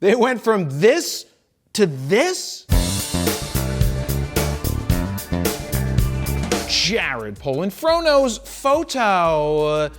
They went from this to this? Jared Polin, Frono's Photo.com,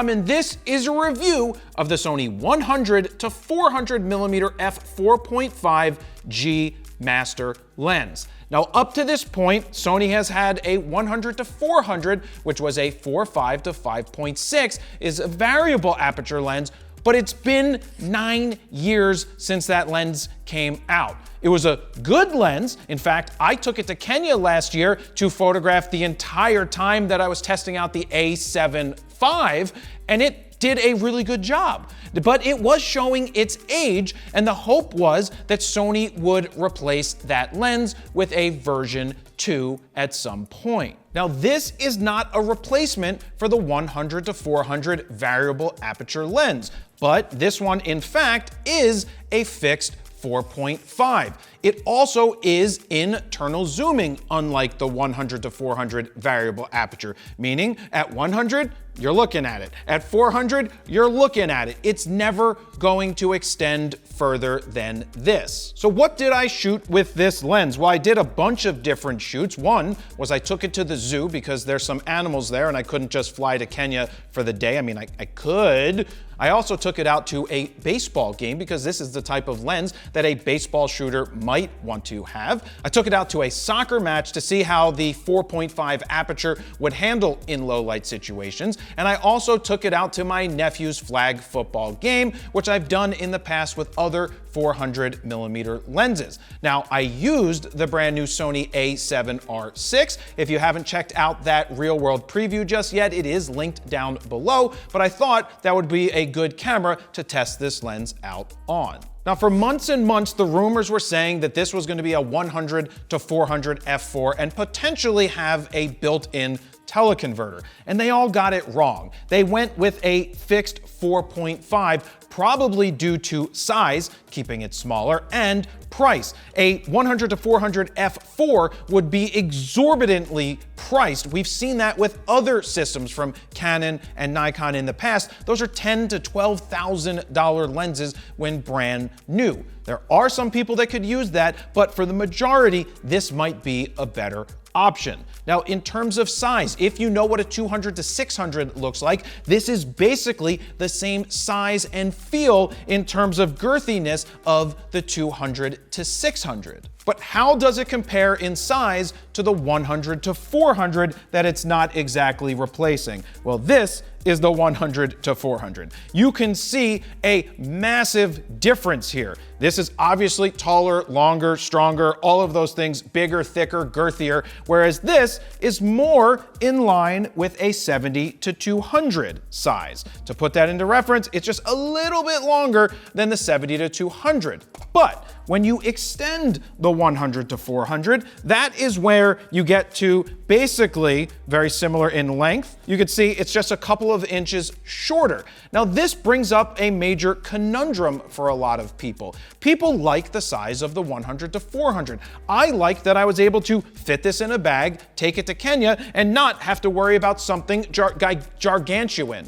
and this is a review of the Sony 100 to 400 millimeter f4.5G master lens. Now, up to this point, Sony has had a 100 to 400, which was a 4.5 to 5.6, is a variable aperture lens, but it's been 9 years since that lens came out. It was a good lens. In fact, I took it to Kenya last year to photograph the entire time that I was testing out the A7 V, and it did a really good job. But it was showing its age, and the hope was that Sony would replace that lens with a version 2 at some point. Now, this is not a replacement for the 100 to 400 variable aperture lens, but this one, in fact, is a fixed 4.5. It also is internal zooming, unlike the 100 to 400 variable aperture, meaning at 100, you're looking at it. At 400, you're looking at it. It's never going to extend further than this. So what did I shoot with this lens? Well, I did a bunch of different shoots. One was I took it to the zoo because there's some animals there and I couldn't just fly to Kenya for the day. I mean, I could. I also took it out to a baseball game because this is the type of lens that a baseball shooter might want to have. I took it out to a soccer match to see how the 4.5 aperture would handle in low light situations. And I also took it out to my nephew's flag football game, which I've done in the past with other 400 millimeter lenses. Now, I used the brand new Sony A7R6. If you haven't checked out that real world preview just yet, it is linked down below, but I thought that would be a good camera to test this lens out on. Now, for months and months, the rumors were saying that this was going to be a 100 to 400 f4 and potentially have a built-in teleconverter, and they all got it wrong. They went with a fixed 4.5, probably due to size, keeping it smaller, and price. A 100 to 400 f4 would be exorbitantly priced. We've seen that with other systems from Canon and Nikon in the past. Those are $10,000 to $12,000 lenses when brand new. There are some people that could use that, but for the majority, this might be a better option. Now, in terms of size, if you know what a 200 to 600 looks like, this is basically the same size and feel in terms of girthiness of the 200 to 600. But how does it compare in size to the 100 to 400 that it's not exactly replacing? Well, this is the 100 to 400. You can see a massive difference here. This is obviously taller, longer, stronger, all of those things, bigger, thicker, girthier, whereas this is more in line with a 70 to 200 size. To put that into reference, it's just a little bit longer than the 70 to 200. But when you extend the 100 to 400, that is where you get to basically very similar in length. You can see it's just a couple of inches shorter. Now, this brings up a major conundrum for a lot of people. People like the size of the 100 to 400. I like that I was able to fit this in a bag, take it to Kenya, and not have to worry about something gargantuan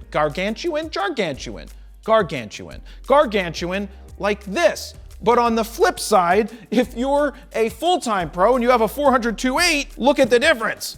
like this. But on the flip side, if you're a full-time pro and you have a 400-2.8, look at the difference.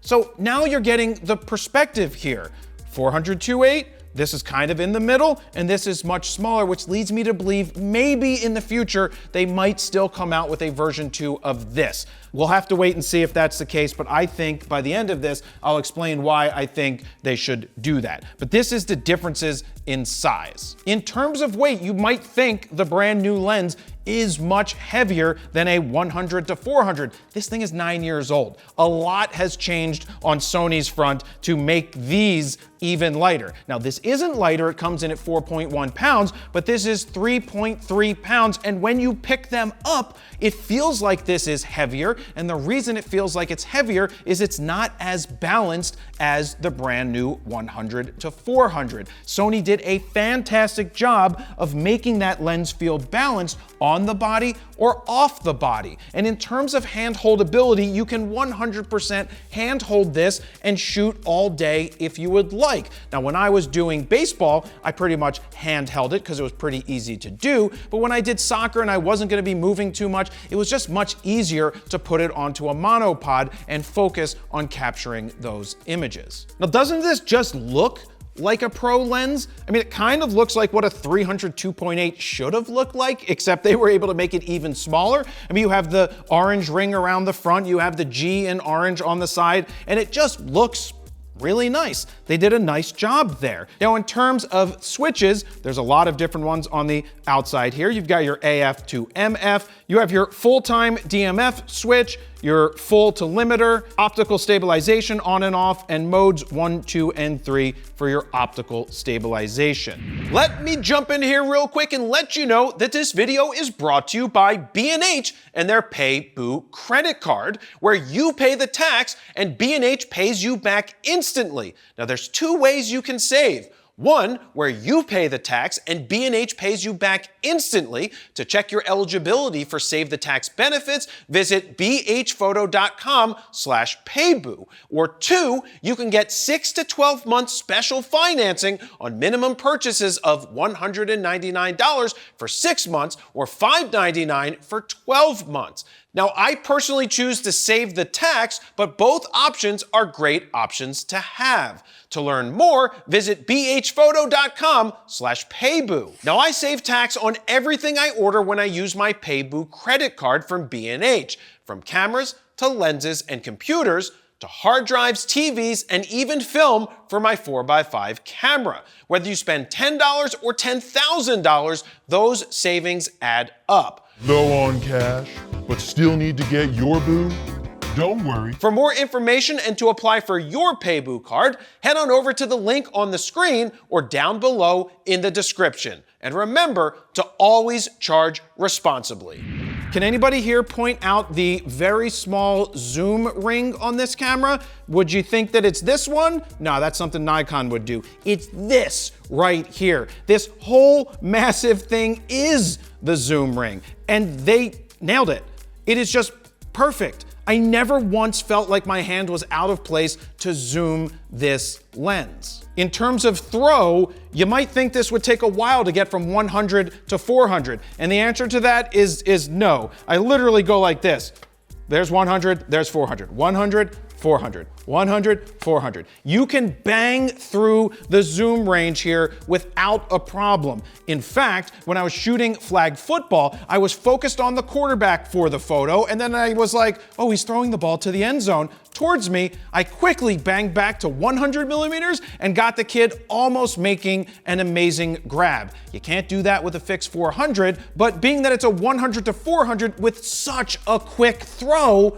So now you're getting the perspective here. 400-2.8, this is kind of in the middle, and this is much smaller, which leads me to believe maybe in the future they might still come out with a version 2 of this. We'll have to wait and see if that's the case, but I think by the end of this, I'll explain why I think they should do that. But this is the differences in size. In terms of weight, you might think the brand new lens is much heavier than a 100 to 400. This thing is 9 years old. A lot has changed on Sony's front to make these even lighter. Now, this isn't lighter, it comes in at 4.1 pounds, but this is 3.3 pounds, and when you pick them up, it feels like this is heavier, and the reason it feels like it's heavier is it's not as balanced as the brand new 100 to 400. Sony did a fantastic job of making that lens feel balanced on the body or off the body. And in terms of hand holdability, you can 100% hand hold this and shoot all day if you would like. like. Now, when I was doing baseball, I pretty much handheld it because it was pretty easy to do. But when I did soccer and I wasn't going to be moving too much, it was just much easier to put it onto a monopod and focus on capturing those images. Now, doesn't this just look like a pro lens? I mean, it kind of looks like what a 300 2.8 should have looked like, except they were able to make it even smaller. I mean, you have the orange ring around the front, you have the G in orange on the side, and it just looks really nice. They did a nice job there. Now, in terms of switches, there's a lot of different ones on the outside here. You've got your AF to MF, you have your full-time DMF switch, your full to limiter, optical stabilization on and off, and modes 1, 2, and 3 for your optical stabilization. Let me jump in here real quick and let you know that this video is brought to you by B&H and their Payboo credit card, where you pay the tax and B&H pays you back instantly. Now, there's two ways you can save. One, where you pay the tax and B&H pays you back instantly. To check your eligibility for Save the Tax benefits, visit bhphoto.com/payboo. Or two, you can get 6 to 12 months special financing on minimum purchases of $199 for 6 months or $599 for 12 months. Now, I personally choose to save the tax, but both options are great options to have. To learn more, visit bhphoto.com/payboo. Now, I save tax on everything I order when I use my Payboo credit card from B&H, from cameras to lenses and computers, to hard drives, TVs, and even film for my 4x5 camera. Whether you spend $10 or $10,000, those savings add up. Low on cash, but still need to get your boo? Don't worry. For more information and to apply for your Payboo card, head on over to the link on the screen or down below in the description. And remember to always charge responsibly. Can anybody here point out the very small zoom ring on this camera? Would you think that it's this one? No, that's something Nikon would do. It's this right here. This whole massive thing is the zoom ring, and they nailed it. It is just perfect. I never once felt like my hand was out of place to zoom this lens. In terms of throw, you might think this would take a while to get from 100 to 400, and the answer to that is no. I literally go like this. There's 100, there's 400, 100, 400, 100, 400. You can bang through the zoom range here without a problem. In fact, when I was shooting flag football, I was focused on the quarterback for the photo, and then I was like, oh, he's throwing the ball to the end zone towards me. I quickly banged back to 100 millimeters and got the kid almost making an amazing grab. You can't do that with a fixed 400, but being that it's a 100 to 400 with such a quick throw,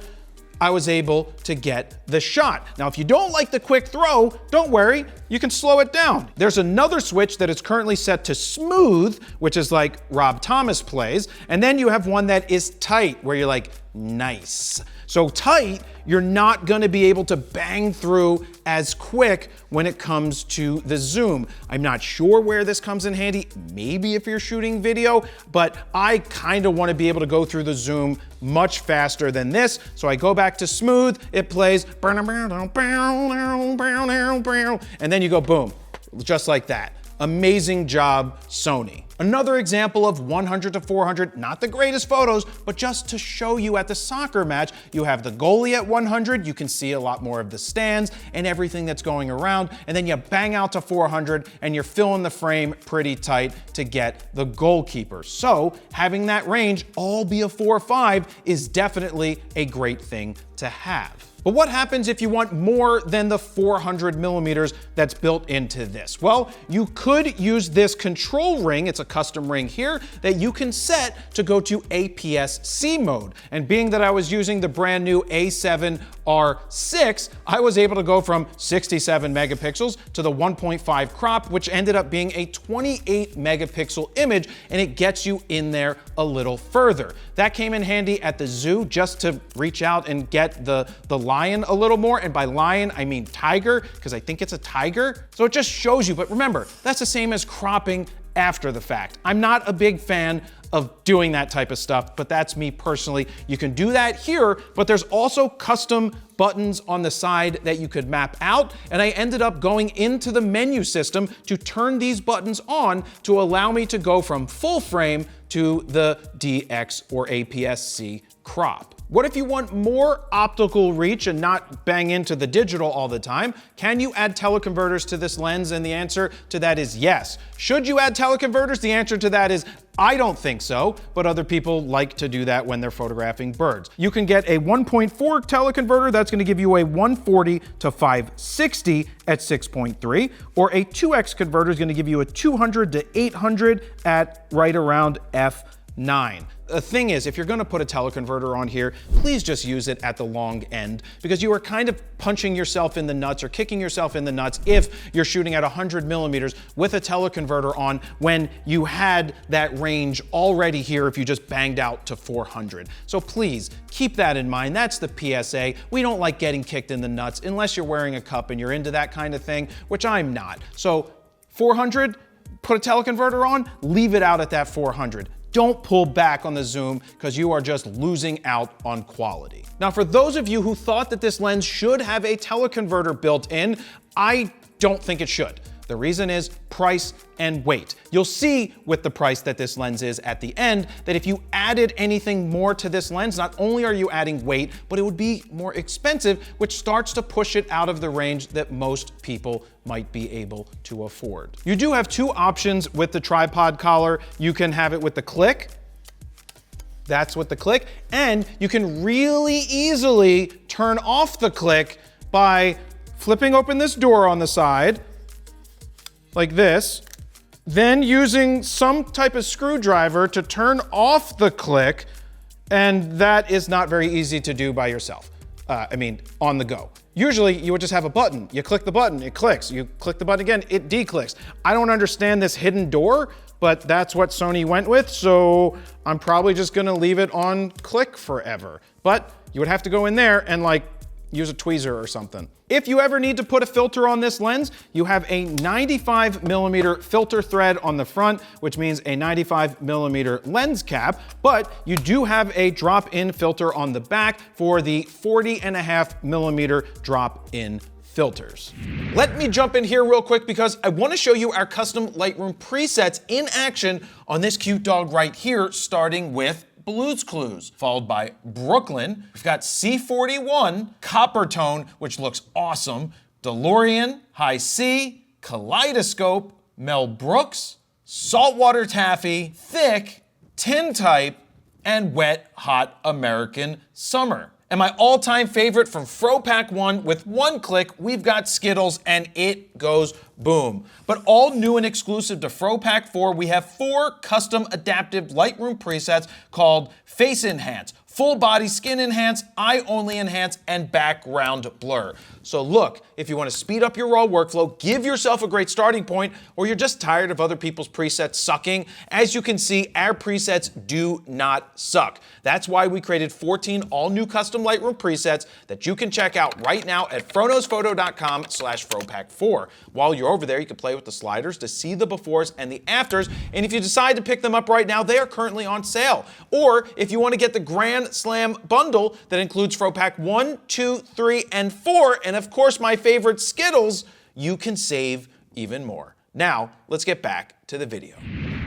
I was able to get the shot. Now, if you don't like the quick throw, don't worry, you can slow it down. There's another switch that is currently set to smooth, which is like Rob Thomas plays, and then you have one that is tight, where you're like, nice. So tight, you're not gonna be able to bang through as quick when it comes to the zoom. I'm not sure where this comes in handy, maybe if you're shooting video, but I kind of want to be able to go through the zoom much faster than this. So I go back to smooth, it plays, and then you go boom, just like that. Amazing job, Sony. Another example of 100 to 400, not the greatest photos, but just to show you at the soccer match, you have the goalie at 100, you can see a lot more of the stands and everything that's going around, and then you bang out to 400 and you're filling the frame pretty tight to get the goalkeeper. So having that range all be a 4.5 is definitely a great thing to have. But what happens if you want more than the 400 millimeters that's built into this? Well, you could use this control ring, it's a custom ring here, that you can set to go to APS-C mode. And being that I was using the brand new A7R6, I was able to go from 67 megapixels to the 1.5 crop, which ended up being a 28 megapixel image, and it gets you in there a little further. That came in handy at the zoo just to reach out and get the lion a little more, and by lion I mean tiger, because I think it's a tiger. So it just shows you, but remember, that's the same as cropping after the fact. I'm not a big fan of doing that type of stuff, but that's me personally. You can do that here, but there's also custom buttons on the side that you could map out, and I ended up going into the menu system to turn these buttons on to allow me to go from full frame to the DX or APS-C crop. What if you want more optical reach and not bang into the digital all the time? Can you add teleconverters to this lens? And the answer to that is yes. Should you add teleconverters? The answer to that is I don't think so, but other people like to do that when they're photographing birds. You can get a 1.4 teleconverter that's going to give you a 140 to 560 at 6.3, or a 2x converter is going to give you a 200 to 800 at right around f9. The thing is, if you're gonna put a teleconverter on here, please just use it at the long end, because you are kind of punching yourself in the nuts or kicking yourself in the nuts if you're shooting at 100 millimeters with a teleconverter on when you had that range already here if you just banged out to 400. So please keep that in mind. That's the PSA. We don't like getting kicked in the nuts unless you're wearing a cup and you're into that kind of thing, which I'm not. So 400, put a teleconverter on, leave it out at that 400. Don't pull back on the zoom because you are just losing out on quality. Now, for those of you who thought that this lens should have a teleconverter built in, I don't think it should. The reason is price and weight. You'll see with the price that this lens is at the end that if you added anything more to this lens, not only are you adding weight, but it would be more expensive, which starts to push it out of the range that most people might be able to afford. You do have two options with the tripod collar. You can have it with the click. That's with the click. And you can really easily turn off the click by flipping open this door on the side, like this, then using some type of screwdriver to turn off the click, and that is not very easy to do by yourself. On the go. Usually you would just have a button. You click the button, it clicks. You click the button again, it declicks. I don't understand this hidden door, but that's what Sony went with, so I'm probably just gonna leave it on click forever. But you would have to go in there and use a tweezer or something. If you ever need to put a filter on this lens, you have a 95 millimeter filter thread on the front, which means a 95 millimeter lens cap, but you do have a drop-in filter on the back for the 40.5 millimeter drop-in filters. Let me jump in here real quick because I want to show you our custom Lightroom presets in action on this cute dog right here, starting with Blue's Clues, followed by Brooklyn. We've got C41, Copper Tone, which looks awesome, DeLorean, High C, Kaleidoscope, Mel Brooks, Saltwater Taffy, Thick, Tintype, and Wet Hot American Summer. And my all-time favorite from Fro-Pack 1, with one click, we've got Skittles, and it goes boom. But all new and exclusive to Fro-Pack 4, we have 4 custom adaptive Lightroom presets called Face Enhance, Full Body Skin Enhance, Eye Only Enhance, and Background Blur. So look, if you want to speed up your raw workflow, give yourself a great starting point, or you're just tired of other people's presets sucking, as you can see, our presets do not suck. That's why we created 14 all-new custom Lightroom presets that you can check out right now at fronosphoto.com/Fropack4. While you're over there, you can play with the sliders to see the befores and the afters, and if you decide to pick them up right now, they are currently on sale. Or if you want to get the Grand Slam bundle that includes Fro-Pack 1, 2, 3, and 4, and of course my favorite Skittles, you can save even more. Now, let's get back to the video.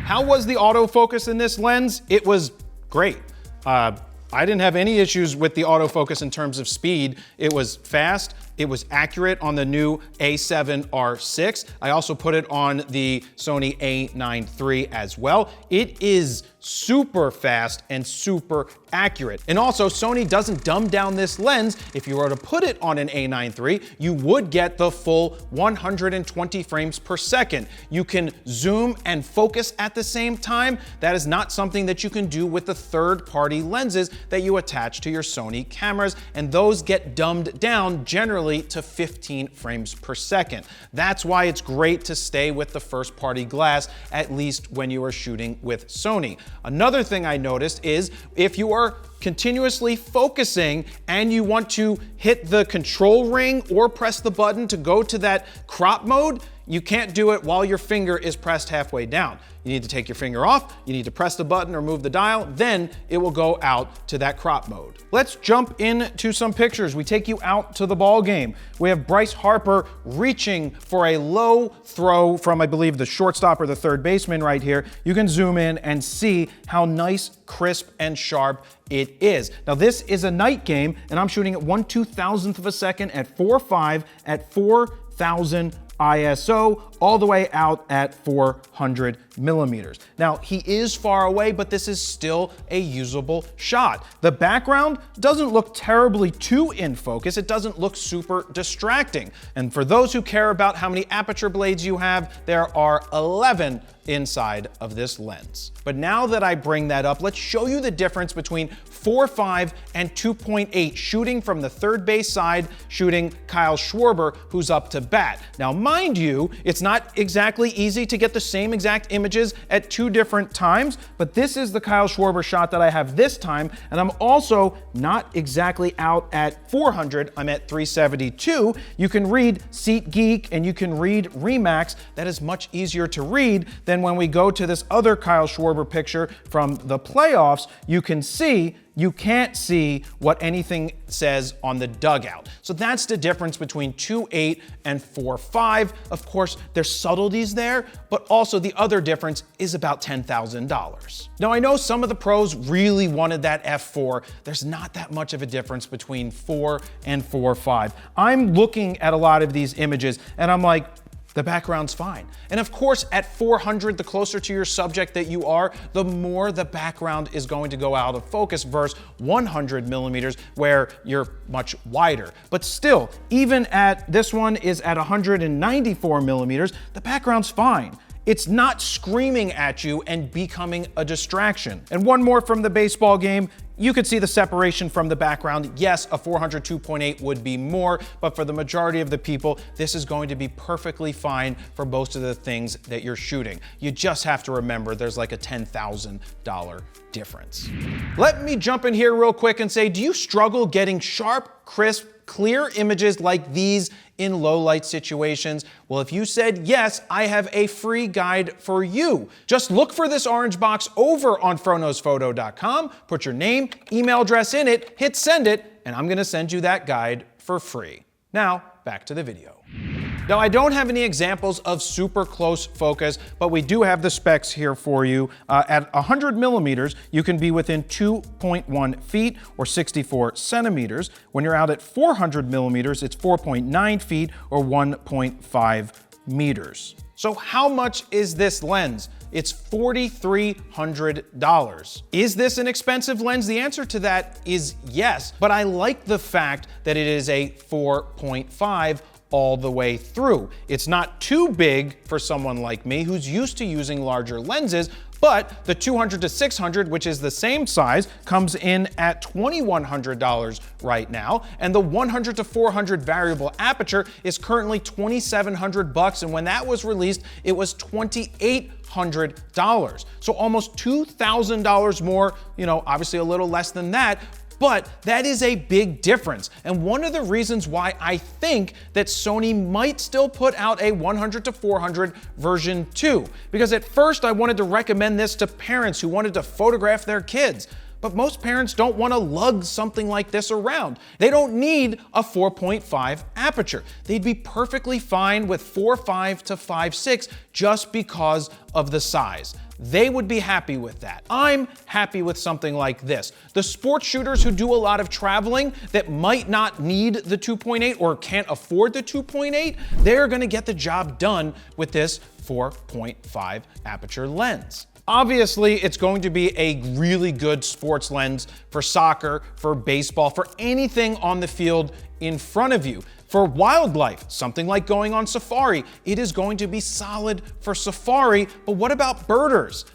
How was the autofocus in this lens? It was great. I didn't have any issues with the autofocus in terms of speed. It was fast, it was accurate on the new A7R6. I also put it on the Sony A9 III as well. It is super fast and super accurate. And also, Sony doesn't dumb down this lens. If you were to put it on an A9 III, you would get the full 120 frames per second. You can zoom and focus at the same time. That is not something that you can do with the third-party lenses that you attach to your Sony cameras, and those get dumbed down generally to 15 frames per second. That's why it's great to stay with the first-party glass, at least when you are shooting with Sony. Another thing I noticed is if you are continuously focusing and you want to hit the control ring or press the button to go to that crop mode, you can't do it while your finger is pressed halfway down. You need to take your finger off, you need to press the button or move the dial, then it will go out to that crop mode. Let's jump into some pictures. We take you out to the ball game. We have Bryce Harper reaching for a low throw from, I believe, the shortstop or the third baseman right here. You can zoom in and see how nice, crisp, and sharp it is. Now this is a night game, and I'm shooting at 1/2000th of a second at 4.5 at 4,000 ISO, all the way out at 400 millimeters. Now, he is far away, but this is still a usable shot. The background doesn't look terribly too in focus. It doesn't look super distracting. And for those who care about how many aperture blades you have, there are 11 inside of this lens. But now that I bring that up, let's show you the difference between 4.5 and 2.8, shooting from the third base side, shooting Kyle Schwarber, who's up to bat. Now, mind you, it's not exactly easy to get the same exact images at two different times, but this is the Kyle Schwarber shot that I have this time, and I'm also not exactly out at 400, I'm at 372. You can read SeatGeek and you can read Remax. That is much easier to read than when we go to this other Kyle Schwarber picture from the playoffs. You can't see what anything says on the dugout. So that's the difference between 2.8 and 4.5. Of course, there's subtleties there, but also the other difference is about $10,000. Now, I know some of the pros really wanted that f4. There's not that much of a difference between 4 and 4.5. I'm looking at a lot of these images and I'm like, the background's fine. And of course, at 400, the closer to your subject that you are, the more the background is going to go out of focus versus 100 millimeters where you're much wider. But still, even at this one is at 194 millimeters, the background's fine. It's not screaming at you and becoming a distraction. And one more from the baseball game. You could see the separation from the background. Yes, a 400 2.8 would be more, but for the majority of the people, this is going to be perfectly fine for most of the things that you're shooting. You just have to remember there's like a $10,000 difference. Let me jump in here real quick and say, do you struggle getting sharp, crisp, clear images like these in low light situations? Well, if you said yes, I have a free guide for you. Just look for this orange box over on froknowsphoto.com, put your name, email address in it, hit send it, and I'm gonna send you that guide for free. Now, back to the video. Now, I don't have any examples of super close focus, but we do have the specs here for you. At 100 millimeters, you can be within 2.1 feet or 64 centimeters. When you're out at 400 millimeters, it's 4.9 feet or 1.5 meters. So how much is this lens? It's $4,300. Is this an expensive lens? The answer to that is yes, but I like the fact that it is a 4.5 all the way through. It's not too big for someone like me who's used to using larger lenses, but the 200 to 600, which is the same size, comes in at $2,100 right now, and the 100 to 400 variable aperture is currently $2,700, and when that was released, it was $2,800. So almost $2,000 more, obviously a little less than that, but that is a big difference. And one of the reasons why I think that Sony might still put out a 100 to 400 version 2. Because at first I wanted to recommend this to parents who wanted to photograph their kids. But most parents don't want to lug something like this around. They don't need a 4.5 aperture. They'd be perfectly fine with 4.5 to 5.6 just because of the size. They would be happy with that. I'm happy with something like this. The sports shooters who do a lot of traveling that might not need the 2.8 or can't afford the 2.8, they're gonna get the job done with this 4.5 aperture lens. Obviously, it's going to be a really good sports lens for soccer, for baseball, for anything on the field in front of you. For wildlife, something like going on safari, it is going to be solid for safari, but what about birders?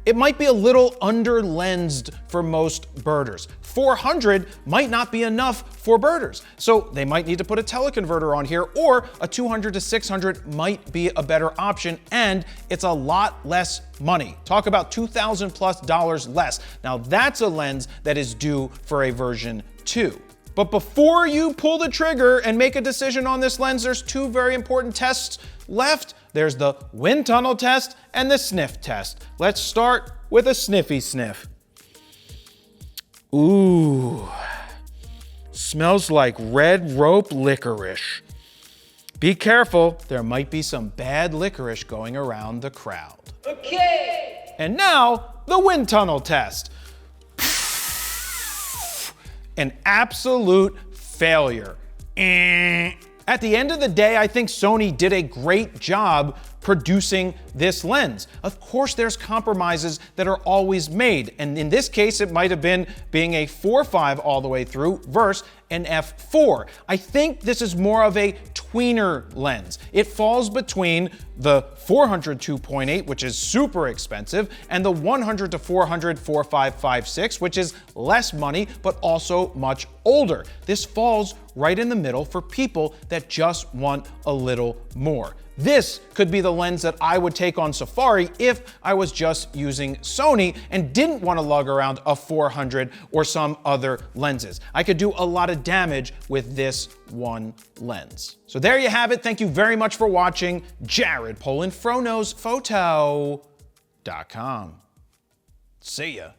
It might be a little under-lensed for most birders. 400 might not be enough for birders, so they might need to put a teleconverter on here, or a 200 to 600 might be a better option, and it's a lot less money. Talk about $2,000+ less. Now that's a lens that is due for a version 2. But before you pull the trigger and make a decision on this lens, there's two very important tests left. There's the wind tunnel test and the sniff test. Let's start with a sniffy sniff. Ooh, smells like red rope licorice. Be careful, there might be some bad licorice going around the crowd. Okay. And now, the wind tunnel test. An absolute failure. At the end of the day, I think Sony did a great job producing this lens. Of course, there's compromises that are always made, and in this case, it might have been being a 4.5 all the way through versus an f4. I think this is more of a tweener lens. It falls between the 400 2.8, which is super expensive, and the 100 to 400 f4.5-5.6, which is less money, but also much older. This falls right in the middle for people that just want a little more. This could be the lens that I would take on safari if I was just using Sony and didn't want to lug around a 400 or some other lenses. I could do a lot of damage with this one lens. So there you have it. Thank you very much for watching. Jared, PolinFroKnowsPhoto.com. See ya.